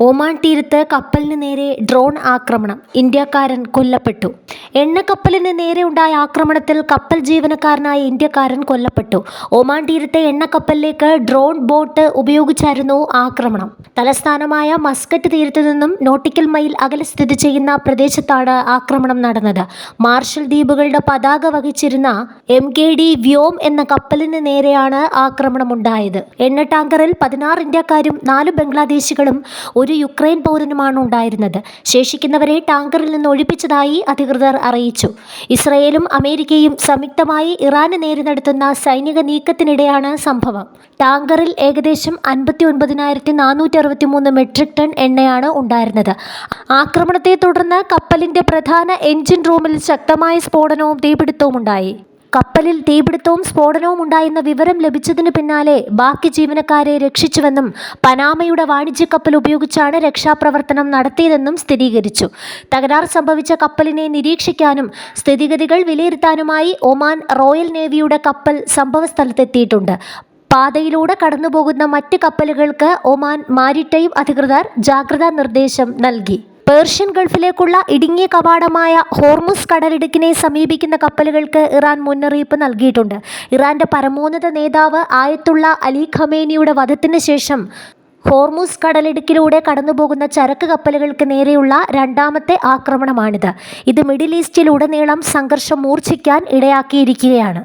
Oman തീരത്ത് കപ്പലിന് നേരെ ഡ്രോൺ ആക്രമണം. ഇന്ത്യക്കാരൻ കൊല്ലപ്പെട്ടു. എണ്ണക്കപ്പലിന് നേരെ ഉണ്ടായ ആക്രമണത്തിൽ കപ്പൽ ജീവനക്കാരനായ ഇന്ത്യക്കാരൻ കൊല്ലപ്പെട്ടു. ഒമാൻ തീരത്തെ എണ്ണക്കപ്പലിലേക്ക് ഡ്രോൺ ബോട്ട് ഉപയോഗിച്ചായിരുന്നു ആക്രമണം. തലസ്ഥാനമായ മസ്കറ്റ് തീരത്തു നിന്നും നോട്ടിക്കൽ മൈൽ അകലെ സ്ഥിതി ചെയ്യുന്ന പ്രദേശത്താണ് ആക്രമണം നടന്നത്. മാർഷൽ ദ്വീപുകളുടെ പതാക വഹിച്ചിരുന്ന MKD വ്യോം എന്ന കപ്പലിന് നേരെയാണ് ആക്രമണമുണ്ടായത്. എണ്ണ ടാങ്കറിൽ 16 ഇന്ത്യക്കാരും 4 ബംഗ്ലാദേശികളും ഒരു യുക്രൈൻ പൗരനുമാണ് ഉണ്ടായിരുന്നത്. ശേഷിക്കുന്നവരെ ടാങ്കറിൽ നിന്ന് ഒഴിപ്പിച്ചതായി അധികൃതർ അറിയിച്ചു. ഇസ്രയേലും അമേരിക്കയും സംയുക്തമായി ഇറാന് നേരെ നടത്തുന്ന സൈനിക നീക്കത്തിനിടെയാണ് സംഭവം. ടാങ്കറിൽ ഏകദേശം 59,463 മെട്രിക് ടൺ എണ്ണയാണ് ഉണ്ടായിരുന്നത്. ആക്രമണത്തെ തുടർന്ന് കപ്പലിന്റെ പ്രധാന എഞ്ചിൻ റൂമിൽ ശക്തമായ സ്ഫോടനവും തീപിടുത്തവും ഉണ്ടായി. കപ്പലിൽ തീപിടുത്തവും സ്ഫോടനവും ഉണ്ടായെന്ന വിവരം ലഭിച്ചതിന് പിന്നാലെ ബാക്കി ജീവനക്കാരെ രക്ഷിച്ചുവെന്നും പനാമയുടെ വാണിജ്യ കപ്പൽ ഉപയോഗിച്ചാണ് രക്ഷാപ്രവർത്തനം നടത്തിയതെന്നും സ്ഥിരീകരിച്ചു. തകരാർ സംഭവിച്ച കപ്പലിനെ നിരീക്ഷിക്കാനും സ്ഥിതിഗതികൾ വിലയിരുത്താനുമായി ഒമാൻ റോയൽ നേവിയുടെ കപ്പൽ സംഭവസ്ഥലത്തെത്തിയിട്ടുണ്ട്. പാതയിലൂടെ കടന്നുപോകുന്ന മറ്റ് കപ്പലുകൾക്ക് ഒമാൻ മാരിടൈം അധികൃതർ ജാഗ്രതാ നിർദ്ദേശം നൽകി. പേർഷ്യൻ ഗൾഫിലേക്കുള്ള ഇടുങ്ങിയ കവാടമായ ഹോർമുസ് കടലിടുക്കിനെ സമീപിക്കുന്ന കപ്പലുകൾക്ക് ഇറാൻ മുന്നറിയിപ്പ് നൽകിയിട്ടുണ്ട്. ഇറാന്റെ പരമോന്നത നേതാവ് ആയത്തുള്ള അലി ഖമേനിയുടെ വധത്തിന് ശേഷം ഹോർമുസ് കടലിടുക്കിലൂടെ കടന്നുപോകുന്ന ചരക്ക് കപ്പലുകൾക്ക് നേരെയുള്ള രണ്ടാമത്തെ ആക്രമണമാണിത്. ഇത് മിഡിൽ ഈസ്റ്റിലുടനീളം സംഘർഷം മൂർച്ഛിക്കാൻ ഇടയാക്കിയിരിക്കുകയാണ്.